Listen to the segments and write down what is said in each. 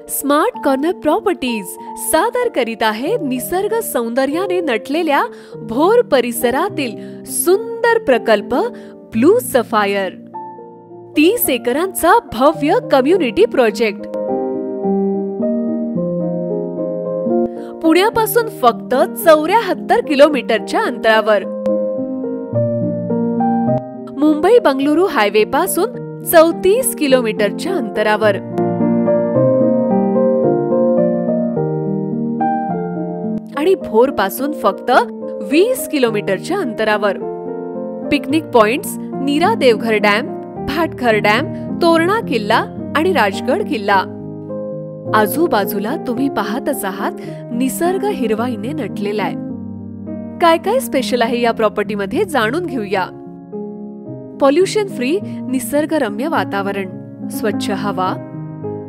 Smart corner properties सादर करीत आहे निसर्ग सौंदर्याने नटलेल्या भोर परिसरातील सुंदर प्रकल्प ब्लू सफायर. 30 एकरांचा भव्य कम्युनिटी प्रोजेक्ट. पुण्यापासून फक्त 74 किलोमीटरच्या अंतरावर. मुंबई बंगळुरू हायवे पासून 34 किलोमीटरच्या अंतरावर. आणि भोर पासून फक्त 20 किलोमीटरच्या अंतरावर. पिकनिक पॉइंट्स नीरा देवघर डॅम, भाटघर डॅम, तोरणा किल्ला आणि राजगड किल्ला. आजूबाजूला तुम्ही पाहतच आहात निसर्ग हिरवाईने नटलेला आहे. काय काय स्पेशल आहे या प्रॉपर्टीमध्ये जाणून घेऊया. पॉल्युशन फ्री निसर्गरम्य वातावरण, स्वच्छ हवा,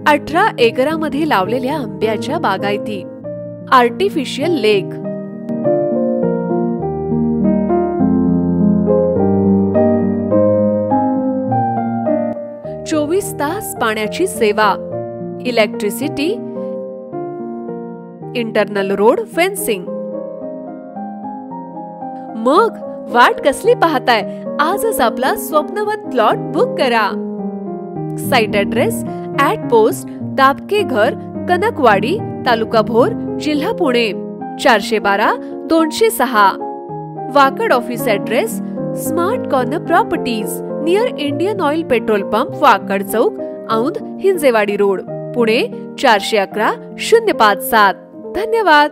18 एकरामध्ये लावलेल्या आंब्याच्या बागायती, आर्टिफिशियल लेक, चोवीस तास पाण्याची सेवा, इलेक्ट्रिसिटी, इंटरनल रोड फेन्सिंग. मग वाट कसली पाहताय, आजच आपला स्वप्नवत प्लॉट बुक करा. साइट ऍड्रेस @पोस्ट दाबके घर, कनकवाडी, तालुका भोर, जिल्हा Pune 412-206. Wakad office address smart corner properties near Indian oil petrol pump, Wakad Chowk, Aundh, Hinjewadi road, Pune 411-057. धन्यवाद.